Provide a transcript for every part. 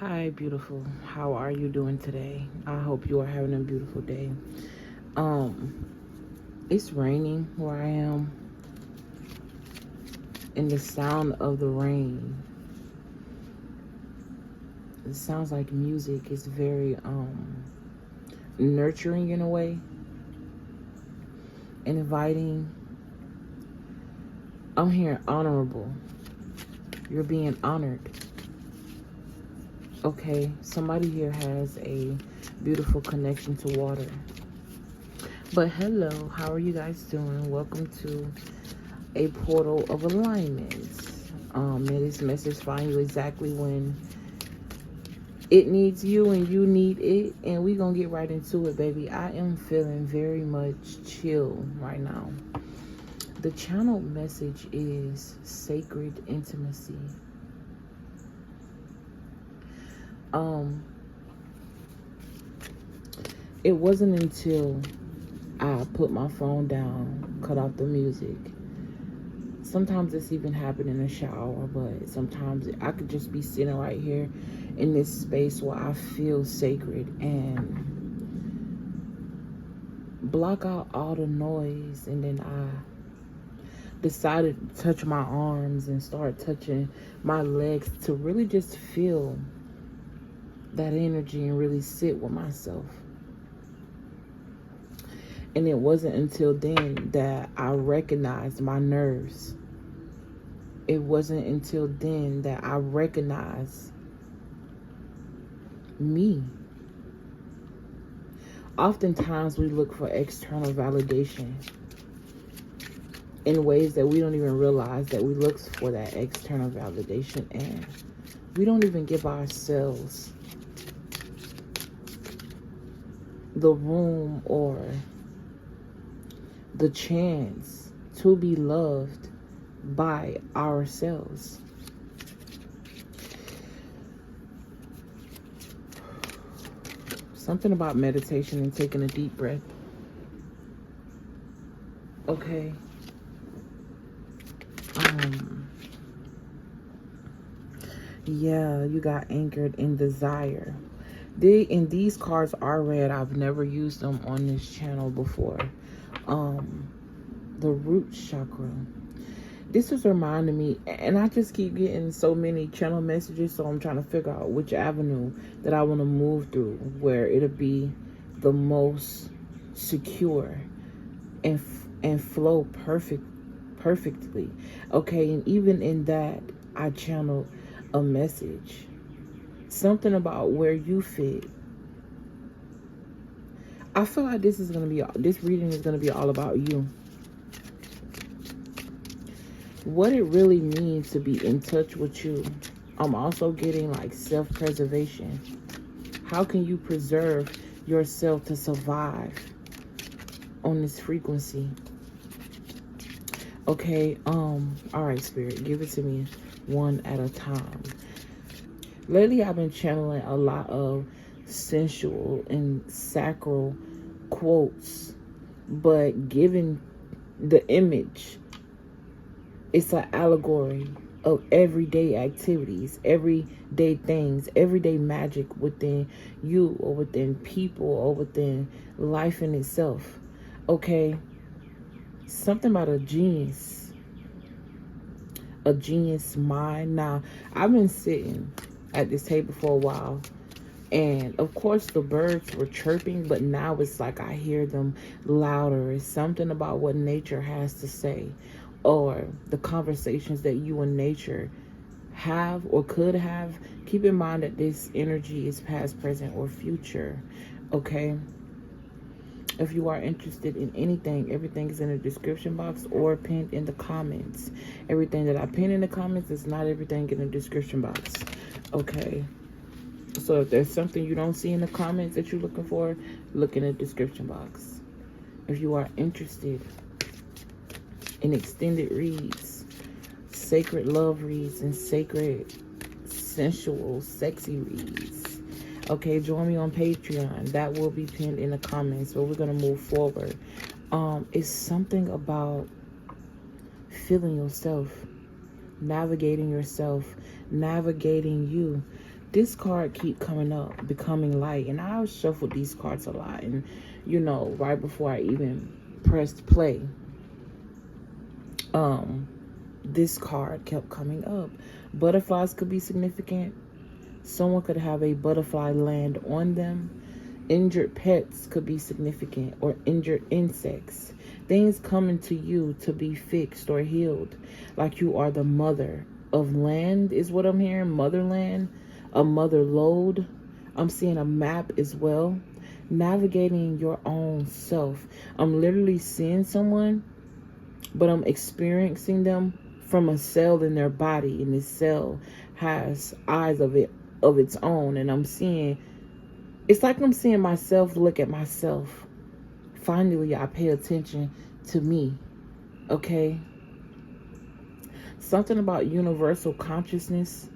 Hi, beautiful. How are you doing today? I hope you are having a beautiful day. It's raining where I am, and the sound of the rain, it sounds like music. It's very nurturing in a way and inviting. I'm hearing honorable. You're being honored. Okay, somebody here has a beautiful connection to water. But hello, how are you guys doing? Welcome to a portal of alignments. May this message find you exactly when it needs you and you need it. And we gonna get right into it, baby. I am feeling very much chill right now. The channel message is sacred intimacy. It wasn't until I put my phone down, cut off the music. Sometimes it's even happened in the shower, but sometimes I could just be sitting right here in this space where I feel sacred and block out all the noise. And then I decided to touch my arms and start touching my legs to really just feel that energy and really sit with myself. And it wasn't until then that I recognized my nerves. It wasn't until then that I recognized me. Oftentimes we look for external validation in ways that we don't even realize that we look for that external validation, and we don't even give ourselves the room or the chance to be loved by ourselves. Something about meditation and taking a deep breath. Okay. Yeah, you got anchored in desire. These cards are red. I've never used them on this channel before. The root chakra. This is reminding me, and I just keep getting so many channel messages, so I'm trying to figure out which avenue that I want to move through, where it'll be the most secure and flow perfectly. Okay, and even in that, I channel a message, something about where you fit. I feel like this reading is gonna be all about you. What it really means to be in touch with you. I'm also getting like self-preservation. How can you preserve yourself to survive on this frequency? Okay, all right, Spirit, give it to me one at a time. Lately, I've been channeling a lot of sensual and sacral quotes, but given the image, it's an allegory of everyday activities, everyday things, everyday magic within you or within people or within life in itself. Okay? Something about a genius mind. Now, I've been sitting at this table for a while, and of course the birds were chirping, but now it's like I hear them louder. It's something about what nature has to say, or the conversations that you and nature have or could have. Keep in mind that this energy is past, present, or future. Okay? If you are interested in anything, everything is in the description box or pinned in the comments. Everything that I pin in the comments is not everything in the description box. Okay? So if there's something you don't see in the comments that you're looking for, look in the description box. If you are interested in extended reads, sacred love reads, and sacred sensual sexy reads, okay, join me on Patreon. That will be pinned in the comments, but we're going to move forward. It's something about feeling yourself, navigating you, This card keep coming up, becoming light. And I shuffled these cards a lot. And, you know, right before I even pressed play, this card kept coming up. Butterflies could be significant. Someone could have a butterfly land on them. Injured pets could be significant, or injured insects. Things coming to you to be fixed or healed. Like you are the mother of land is what I'm hearing. Motherland, a mother lode. I'm seeing a map as well. Navigating your own self. I'm literally seeing someone, but I'm experiencing them from a cell in their body, and this cell has eyes of its own. And I'm seeing, it's like I'm seeing myself look at myself. Finally, I pay attention to me. Okay? Something about universal consciousness.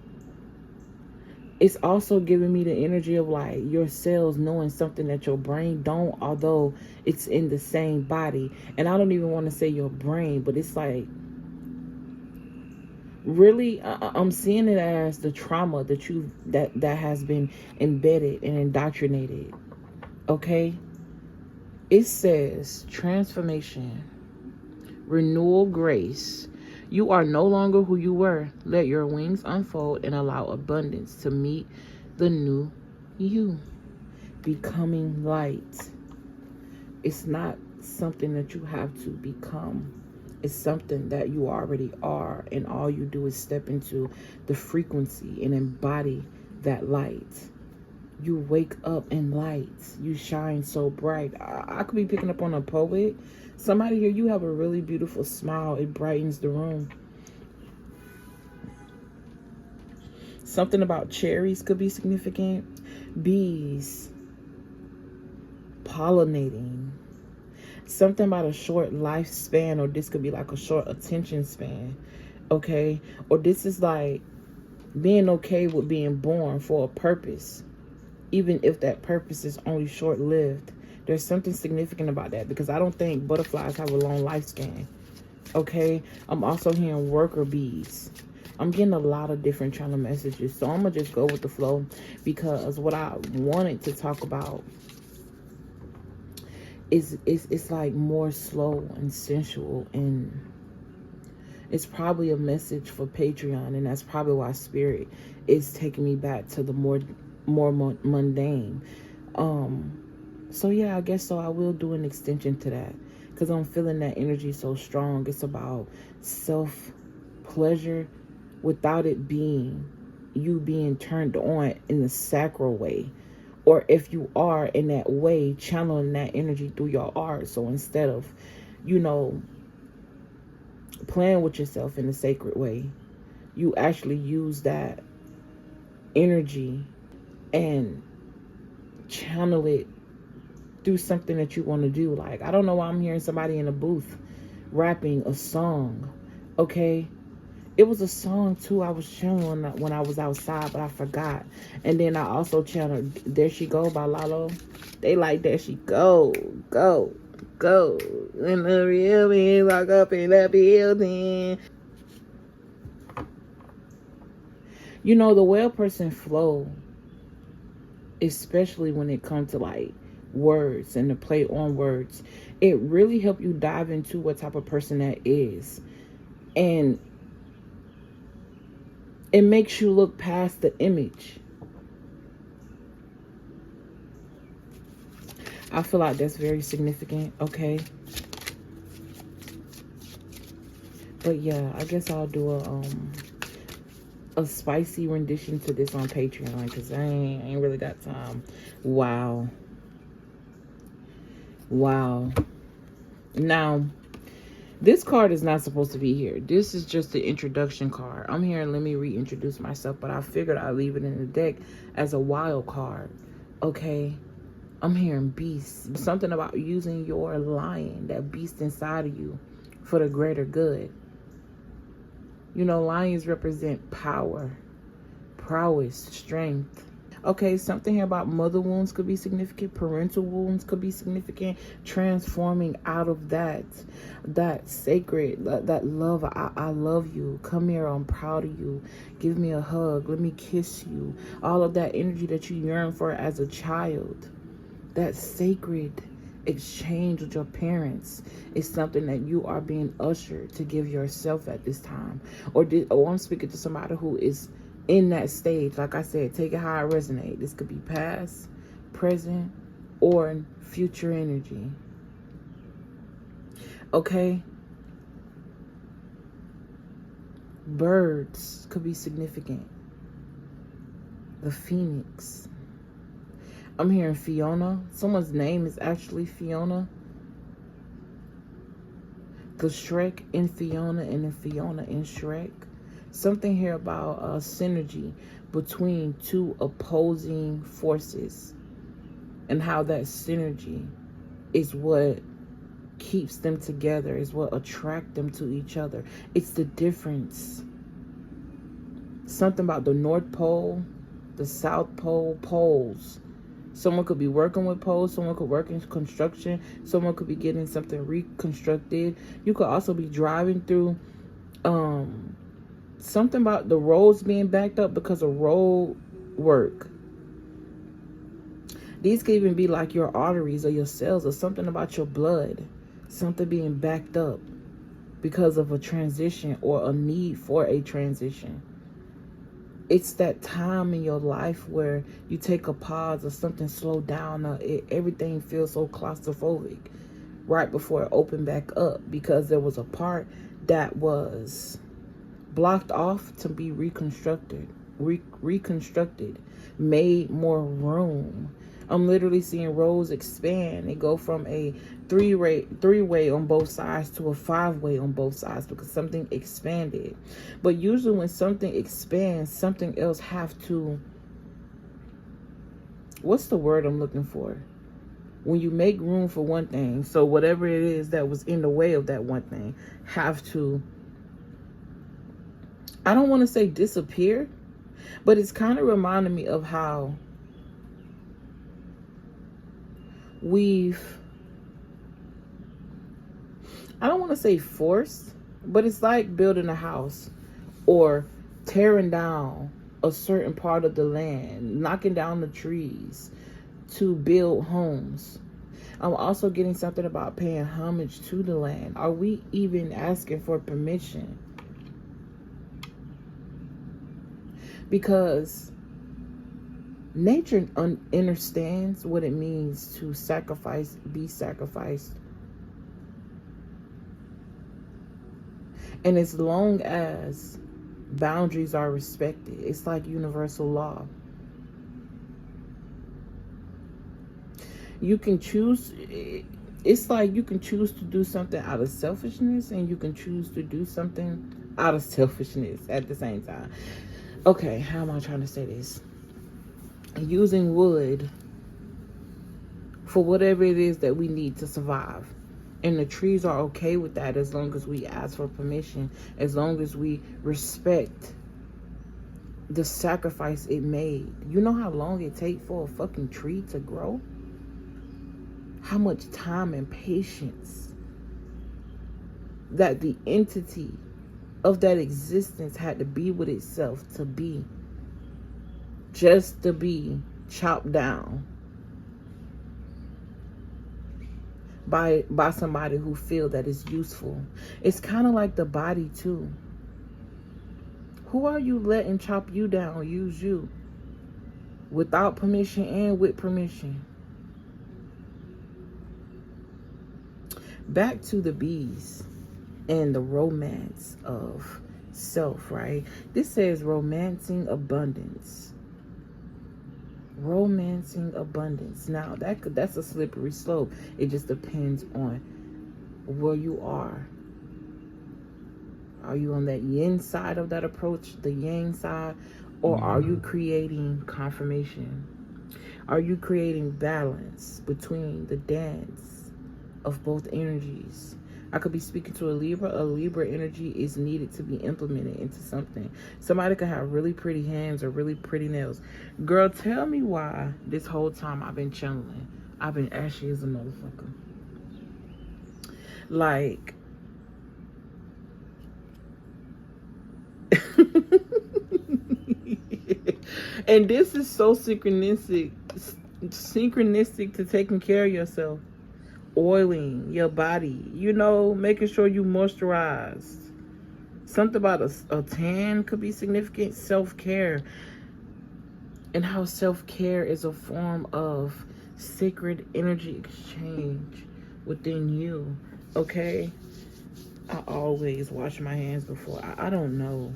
It's also giving me the energy of like your cells knowing something that your brain don't, although it's in the same body. And I don't even want to say your brain, but it's like, really, I'm seeing it as the trauma that has been embedded and indoctrinated. Okay? It says transformation, renewal, grace. You are no longer who you were. Let your wings unfold and allow abundance to meet the new you. Becoming light. It's not something that you have to become. It's something that you already are, and all you do is step into the frequency and embody that light. You wake up in light. You shine so bright. I could be picking up on a poet. Somebody here, you have a really beautiful smile. It brightens the room. Something about cherries could be significant. Bees. Pollinating. Something about a short lifespan, or this could be like a short attention span. Okay? Or this is like being okay with being born for a purpose, even if that purpose is only short-lived. There's something significant about that, because I don't think butterflies have a long lifespan. Okay? I'm also hearing worker bees. I'm getting a lot of different kind of messages, so I'm going to just go with the flow, because what I wanted to talk about is it's like more slow and sensual, and it's probably a message for Patreon, and that's probably why Spirit is taking me back to the more mundane. So yeah, I guess so. I will do an extension to that, because I'm feeling that energy so strong. It's about self-pleasure without it being you being turned on in the sacral way. Or if you are in that way, channeling that energy through your art. So instead of, you know, playing with yourself in the sacred way, you actually use that energy and channel it through something that you want to do. Like, I don't know why I'm hearing somebody in a booth rapping a song. Okay? It was a song too I was channeling when I was outside, but I forgot. And then I also channeled There She Go by Lalo. They like There She Go, go, go. And the real me walk up in that building. You know, the well person flow, especially when it comes to like words and the play on words, it really helps you dive into what type of person that is. And it makes you look past the image. I feel like that's very significant, okay? But yeah, I guess I'll do a spicy rendition to this on Patreon, because I ain't really got time. Wow. Wow. Now, this card is not supposed to be here. This is just the introduction card. I'm hearing let me reintroduce myself, but I figured I'd leave it in the deck as a wild card. Okay? I'm hearing beast. Something about using your lion, that beast inside of you, for the greater good. You know, lions represent power, prowess, strength. Okay, something here about mother wounds could be significant. Parental wounds could be significant. Transforming out of that sacred, that love. I love you. Come here. I'm proud of you. Give me a hug. Let me kiss you. All of that energy that you yearn for as a child. That sacred exchange with your parents is something that you are being ushered to give yourself at this time. Or I'm speaking to somebody who is in that stage. Like I said, take it how it resonates. This could be past, present, or future energy. Okay? Birds could be significant. The phoenix. I'm hearing Fiona. Someone's name is actually Fiona. Because Shrek in Fiona and then Fiona in Shrek. Something here about synergy between two opposing forces. And how that synergy is what keeps them together. Is what attracts them to each other. It's the difference. Something about the North Pole, the South Pole, poles. Someone could be working with poles. Someone could work in construction. Someone could be getting something reconstructed. You could also be driving through something about the roads being backed up because of road work. These could even be like your arteries or your cells or something about your blood. Something being backed up because of a transition or a need for a transition. It's that time in your life where you take a pause or something slow down or everything feels so claustrophobic right before it opened back up because there was a part that was blocked off to be reconstructed, made more room. I'm literally seeing roads expand and go from a three-way on both sides to a 5-way on both sides because something expanded. But usually when something expands, something else have to, what's the word I'm looking for? When you make room for one thing, so whatever it is that was in the way of that one thing have to, I don't want to say disappear, but it's kind of reminding me of how I don't want to say forced, but it's like building a house or tearing down a certain part of the land, knocking down the trees to build homes. I'm also getting something about paying homage to the land. Are we even asking for permission? Because nature understands what it means to sacrifice, be sacrificed. And as long as boundaries are respected, it's like universal law. You can choose, it's like you can choose to do something out of selfishness and you can choose to do something out of selfishness at the same time. Okay, how am I trying to say this? Using wood for whatever it is that we need to survive. And the trees are okay with that as long as we ask for permission, as long as we respect the sacrifice it made. You know how long it takes for a fucking tree to grow? How much time and patience that the entity of that existence had to be with itself to be, just to be chopped down by somebody who feel that it's useful. It's kind of like the body too. Who are you letting chop you down, use you, without permission and with permission? Back to the bees and the romance of self, right? This says romancing abundance. Romancing abundance. Now that's a slippery slope. It just depends on where you are. Are you on that yin side of that approach, the yang side, or are you creating confirmation? Are you creating balance between the dance of both energies? I could be speaking to a Libra. A Libra energy is needed to be implemented into something. Somebody could have really pretty hands or really pretty nails. Girl, tell me why this whole time I've been channeling. I've been ashy as a motherfucker. Like, and this is so synchronistic to taking care of yourself. Oiling your body, you know, making sure you moisturize. Something about a tan could be significant. Self-care, and how self-care is a form of sacred energy exchange within you. Okay, I always wash my hands before. I don't know.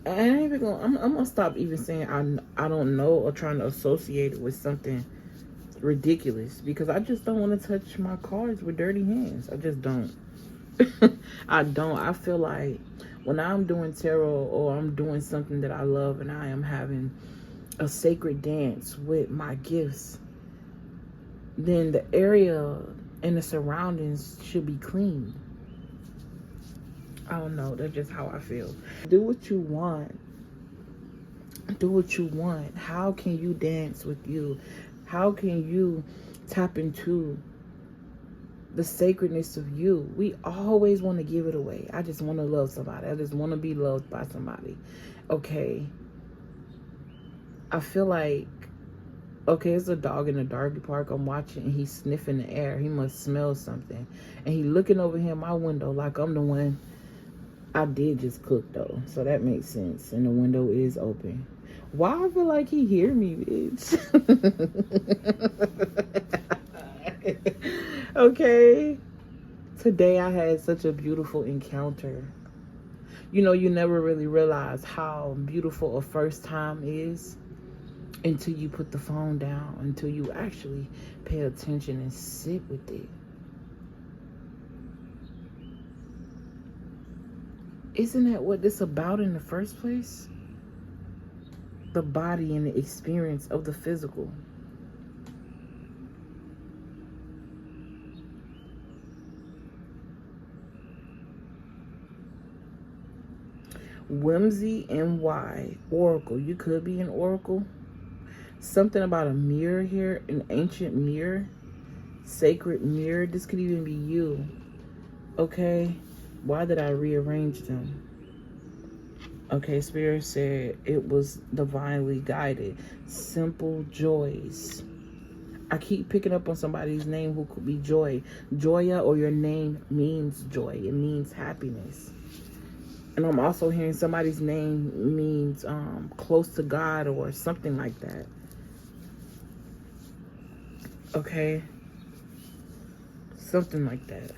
I ain't even gonna. I'm gonna stop even saying I don't know or trying to associate it with something ridiculous, because I just don't want to touch my cards with dirty hands. I just don't. I don't. I feel like when I'm doing tarot or I'm doing something that I love and I am having a sacred dance with my gifts, then the area and the surroundings should be clean. I don't know. That's just how I feel. Do what you want. Do what you want. How can you dance with you? How can you tap into the sacredness of you? We always want to give it away. I just want to love somebody. I just want to be loved by somebody. Okay. I feel like, okay, it's a dog in a doggy park. I'm watching and he's sniffing the air. He must smell something. And he looking over here in my window like I'm the one. I did just cook though, so that makes sense. And the window is open. Why I feel like he hear me, bitch? Okay. Today I had such a beautiful encounter. You know, you never really realize how beautiful a first time is until you put the phone down, until you actually pay attention and sit with it. Isn't that what this about in the first place? The body and the experience of the physical. Whimsy and why. Oracle. You could be an oracle. Something about a mirror here. An ancient mirror. Sacred mirror. This could even be you. Okay. Why did I rearrange them? Okay, Spirit said it was divinely guided. Simple joys. I keep picking up on somebody's name who could be Joy. Joya, or your name means joy. It means happiness. And I'm also hearing somebody's name means close to God or something like that. Okay? Something like that.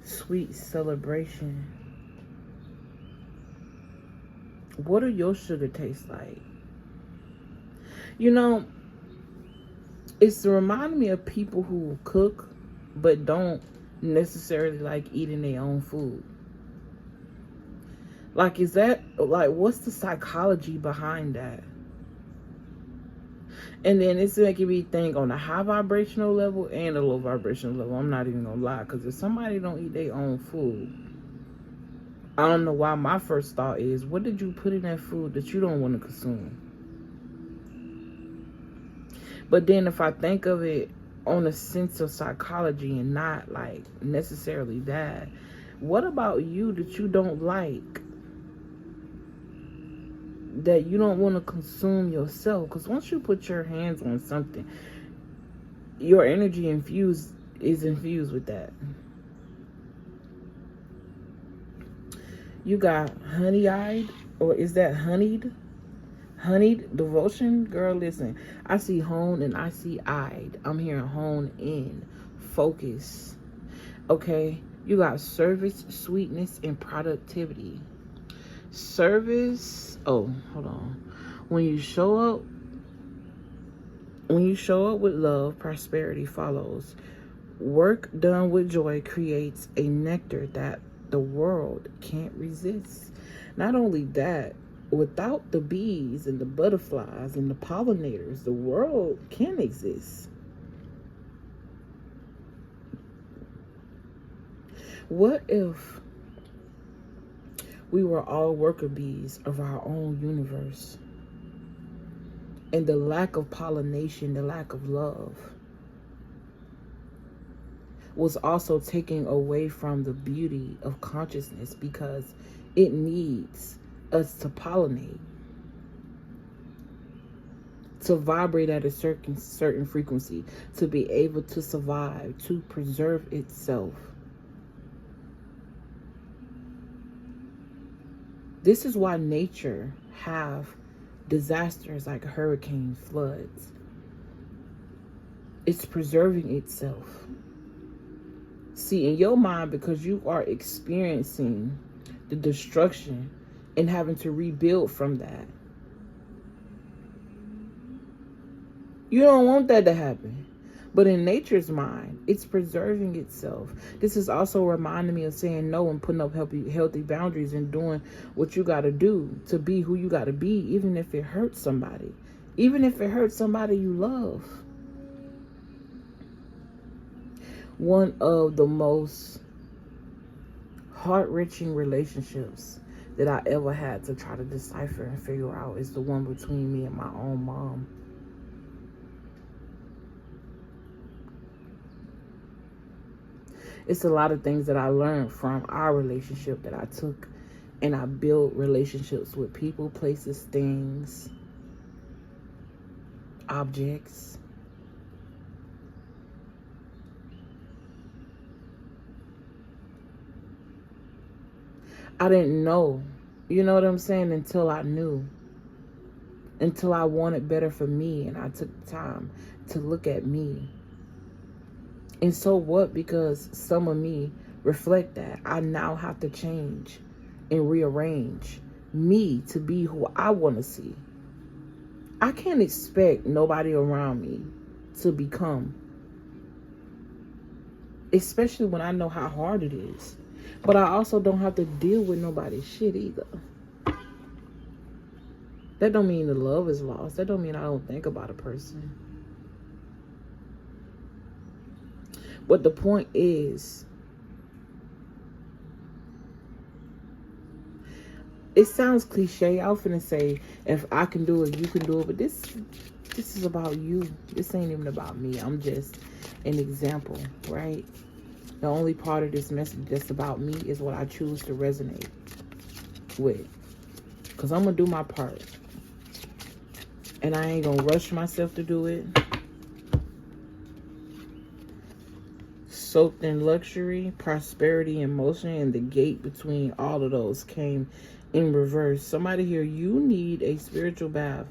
Sweet celebration. What do your sugar taste like? You know, it's reminding me of people who cook but don't necessarily like eating their own food. Like, is that, like, what's the psychology behind that? And then it's making me think on a high vibrational level and a low vibrational level. I'm not even gonna lie, because if somebody don't eat their own food, I don't know why my first thought is, what did you put in that food that you don't want to consume? But then if I think of it on a sense of psychology and not like necessarily that, what about you that you don't like, that you don't want to consume yourself? Because once you put your hands on something, your energy is infused with that. You got honey-eyed, or is that honeyed? Honeyed devotion? Girl, listen. I see hone and I see eyed. I'm hearing hone in. Focus. Okay? You got service, sweetness, and productivity. Service. Oh, hold on. When you show up with love, prosperity follows. Work done with joy creates a nectar that the world can't resist. Not only that, without the bees and the butterflies and the pollinators, the world can't exist. What if we were all worker bees of our own universe? And the lack of pollination, the lack of love, was also taking away from the beauty of consciousness, because it needs us to pollinate, to vibrate at a certain frequency, to be able to survive, to preserve itself. This is why nature have disasters like hurricanes, floods. It's preserving itself. See, in your mind, because you are experiencing the destruction and having to rebuild from that, you don't want that to happen. But in nature's mind, it's preserving itself. This is also reminding me of saying no and putting up healthy boundaries and doing what you got to do to be who you got to be, even if it hurts somebody. Even if it hurts somebody you love. One of the most heart-wrenching relationships that I ever had to try to decipher and figure out is the one between me and my own mom. It's a lot of things that I learned from our relationship that I took and I built relationships with people, places, things, objects. I didn't know, you know what I'm saying, until I knew. Until I wanted better for me and I took the time to look at me. And so what? Because some of me reflect that. I now have to change and rearrange me to be who I want to see. I can't expect nobody around me to become, especially when I know how hard it is. But I also don't have to deal with nobody's shit either. That don't mean the love is lost. That don't mean I don't think about a person. But the point is, it sounds cliche. I'm finna say, if I can do it, you can do it. But this is about you. This ain't even about me. I'm just an example, right? The only part of this message that's about me is what I choose to resonate with. Because I'm going to do my part. And I ain't going to rush myself to do it. Soaked in luxury, prosperity, and motion, and the gate between all of those came in reverse. Somebody here, you need a spiritual bath.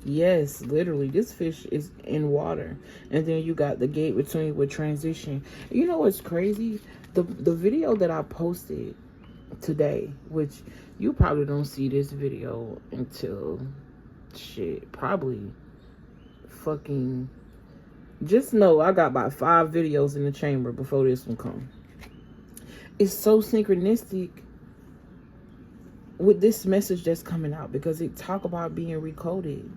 Yes, literally, this fish is in water, and then you got the gate between with transition. You know what's crazy? The video that I posted today, which you probably don't see this video until probably fucking. Just know I got about 5 videos in the chamber before this one come. It's so synchronistic with this message that's coming out, because it talk about being recoded.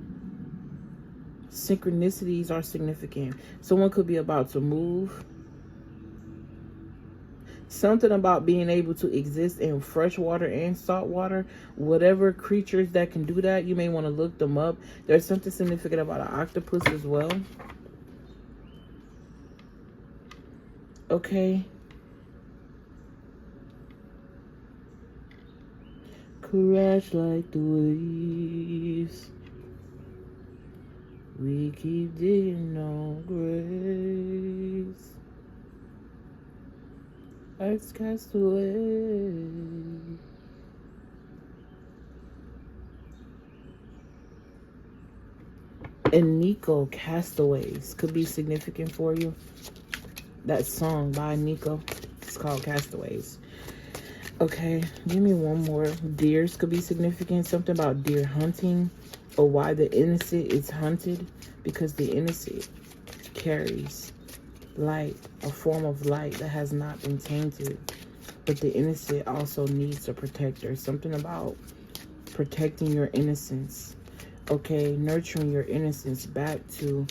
Synchronicities are significant. Someone could be about to move. Something about being able to exist in fresh water and salt water. Whatever creatures that can do that, you may want to look them up. There's something significant about an octopus as well. Okay. Crash like the waves. We keep digging on graves. Earth's cast away. And Nico, Castaways, could be significant for you. That song by Nico, it's called Castaways. Okay, give me one more. Deers could be significant. Something about deer hunting, or why the innocent is hunted, because the innocent carries light, a form of light that has not been tainted. But the innocent also needs a protector. Something about protecting your innocence. Okay, nurturing your innocence back to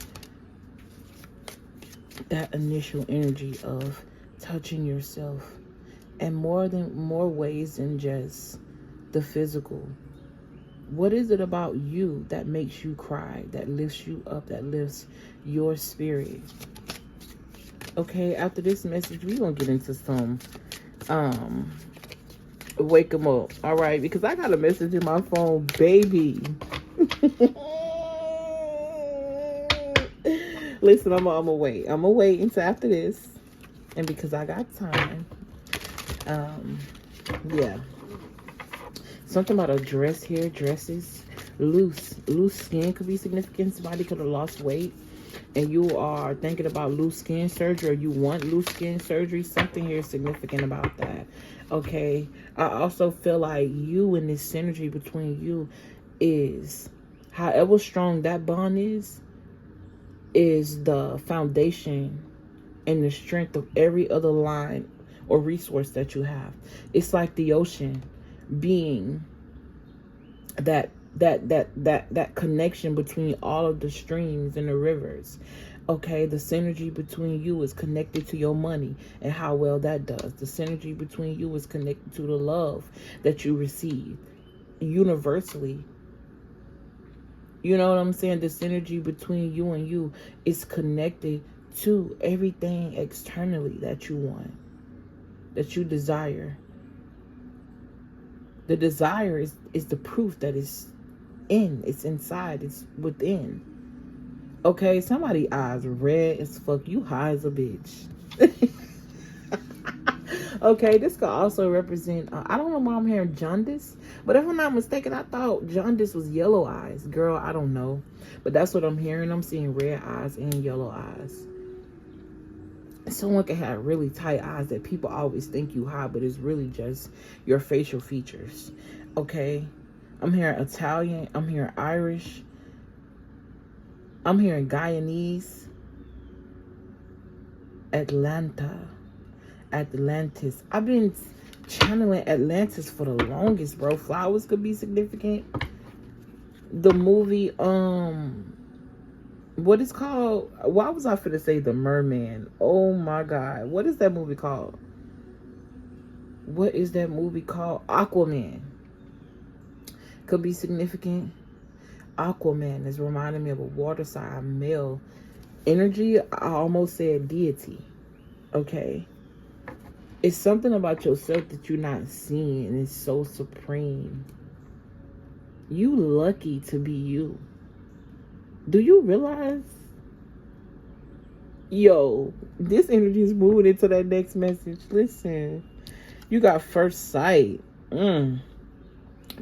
that initial energy of touching yourself and more ways than just the physical. What is it about you that makes you cry, that lifts you up, that lifts your spirit? Okay, after this message, we're going to get into some wake them up. All right, because I got a message in my phone, baby. Listen, I'm gonna wait. I'm gonna wait until after this, and because I got time. Yeah. Something about a dress here. Dresses, loose skin could be significant. Somebody could have lost weight, and you are thinking about loose skin surgery, or you want loose skin surgery. Something here is significant about that. Okay. I also feel like you and this synergy between you is, however strong that bond is the foundation and the strength of every other line or resource that you have. It's like the ocean being that connection between all of the streams and the rivers. Okay, the synergy between you is connected to your money and how well that does. The synergy between you is connected to the love that you receive universally. You know what I'm saying? The synergy between you and you is connected to everything externally that you want, that you desire. The desire is the proof that it's inside, it's within. Okay, somebody's eyes red as fuck. You high as a bitch. Okay, this could also represent, I don't know why I'm hearing jaundice, but if I'm not mistaken, I thought jaundice was yellow eyes. Girl, I don't know, but that's what I'm hearing. I'm seeing red eyes and yellow eyes. Someone can have really tight eyes that people always think you high, but it's really just your facial features. Okay, I'm hearing Italian, I'm hearing Irish, I'm hearing Guyanese, Atlantis. I've been channeling Atlantis for the longest, bro. Flowers could be significant. The movie, what is called? Why was I finna say The Merman? Oh my God. What is that movie called? What is that movie called? Aquaman. Could be significant. Aquaman is reminding me of a water side male energy. I almost said deity. Okay. It's something about yourself that you're not seeing, and it's so supreme. You lucky to be you. Do you realize? Yo, this energy is moving into that next message. Listen, you got first sight.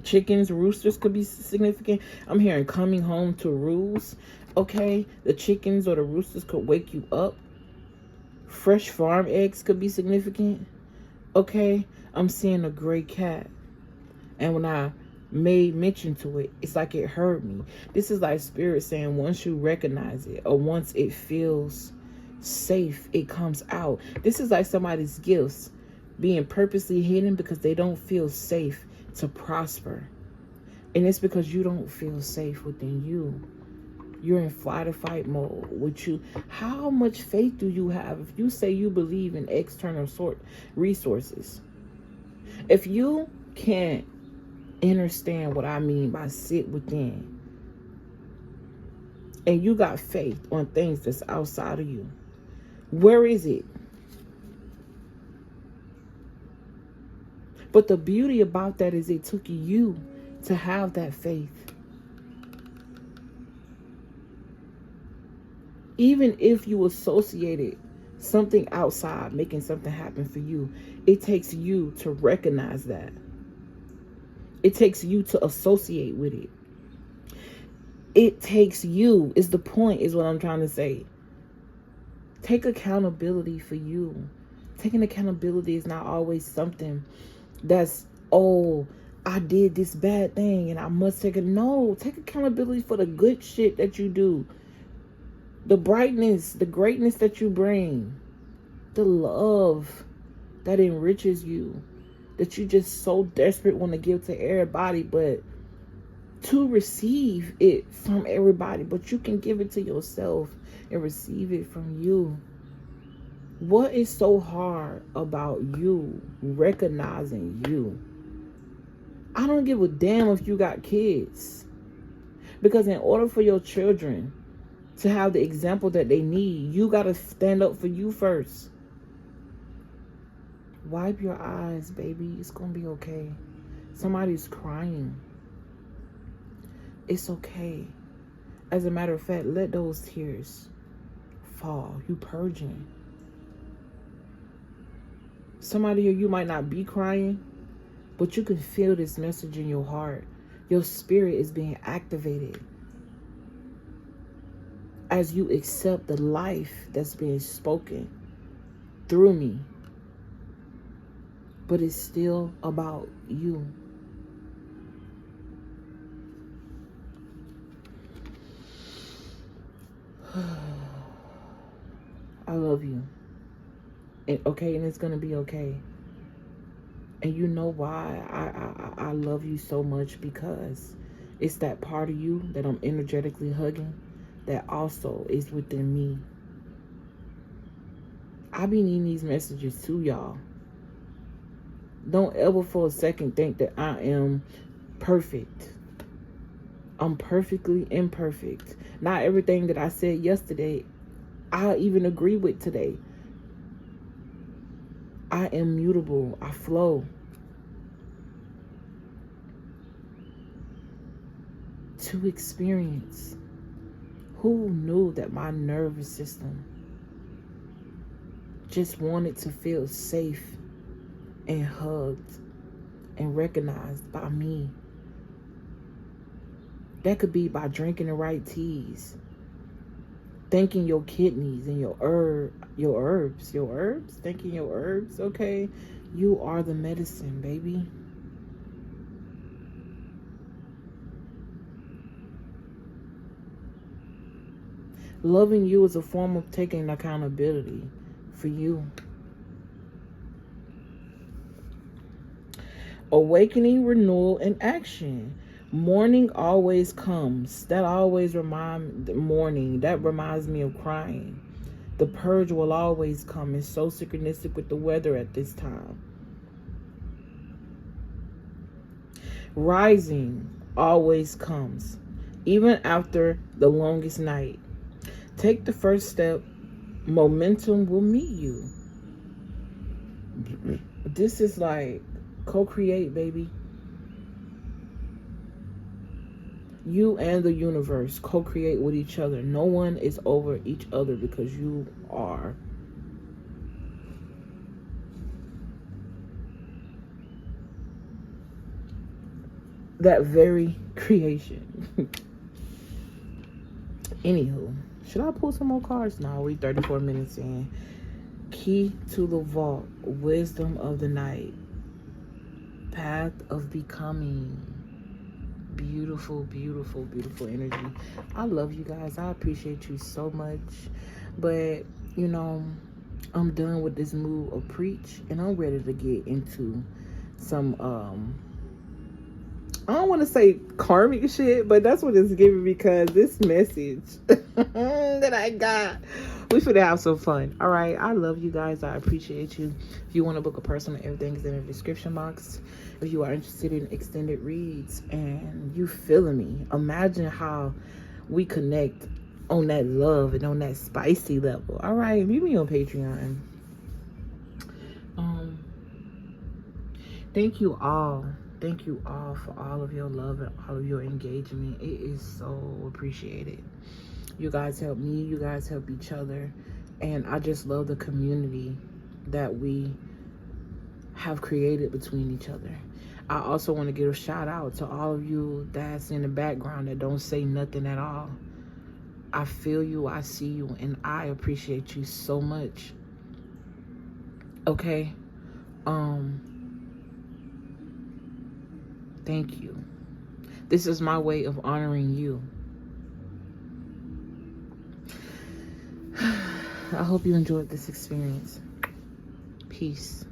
Chickens, roosters could be significant. I'm hearing coming home to roost. Okay, the chickens or the roosters could wake you up. Fresh farm eggs could be significant. Okay, I'm seeing a gray cat, and when I made mention to it, it's like it heard me. This is like spirit saying once you recognize it, or once it feels safe, it comes out. This is like somebody's gifts being purposely hidden because they don't feel safe to prosper, and it's because you don't feel safe within you. You're in flight or fight mode with you. How much faith do you have if you say you believe in external resources? If you can't understand what I mean by sit within, and you got faith on things that's outside of you, where is it? But the beauty about that is it took you to have that faith. Even if you associated something outside making something happen for you, it takes you to recognize that. It takes you to associate with it. It takes you, is the point, is what I'm trying to say. Take accountability for you. Taking accountability is not always something that's, oh, I did this bad thing and I must take it. No, take accountability for the good shit that you do. The brightness, the greatness that you bring, the love that enriches you, that you just so desperate want to give to everybody, but to receive it from everybody, but you can give it to yourself and receive it from you. What is so hard about you recognizing you? I don't give a damn if you got kids. Because in order for your children to have the example that they need, you got to stand up for you first. Wipe your eyes, baby. It's going to be okay. Somebody's crying. It's okay. As a matter of fact, let those tears fall. You purging. Somebody here, you might not be crying, but you can feel this message in your heart. Your spirit is being activated as you accept the life that's being spoken through me. But it's still about you. I love you. And okay, and it's gonna be okay. And you know why I love you so much? Because it's that part of you that I'm energetically hugging that also is within me. I be needing these messages too, y'all. Don't ever for a second think that I am perfect. I'm perfectly imperfect. Not everything that I said yesterday, I even agree with today. I am mutable. I flow. To experience. Who knew that my nervous system just wanted to feel safe and hugged and recognized by me? That could be by drinking the right teas, thanking your kidneys and your herbs, thanking your herbs, okay? You are the medicine, baby. Loving you is a form of taking accountability for you. Awakening, renewal, and action. Morning always comes. That always reminds me of crying. The purge will always come. It's so synchronistic with the weather at this time. Rising always comes, even after the longest night. Take the first step. Momentum will meet you. This is like co-create, baby. You and the universe co-create with each other. No one is over each other because you are. That very creation. Anywho, should I pull some more cards? No, we 34 minutes in. Key to the vault. Wisdom of the night. Path of becoming. Beautiful, beautiful, beautiful energy. I love you guys. I appreciate you so much. But, you know, I'm done with this mood of preach. And I'm ready to get into some, I don't want to say karmic shit, but that's what it's giving, because this message that I got, we should have some fun. All right. I love you guys. I appreciate you. If you want to book a personal, everything is in the description box. If you are interested in extended reads and you feeling me, imagine how we connect on that love and on that spicy level. All right. Meet me on Patreon. Thank you all. Thank you all for all of your love and all of your engagement. It is so appreciated. You guys help me. You guys help each other. And I just love the community that we have created between each other. I also want to give a shout out to all of you that's in the background that don't say nothing at all. I feel you. I see you. And I appreciate you so much. Okay? Thank you. This is my way of honoring you. I hope you enjoyed this experience. Peace.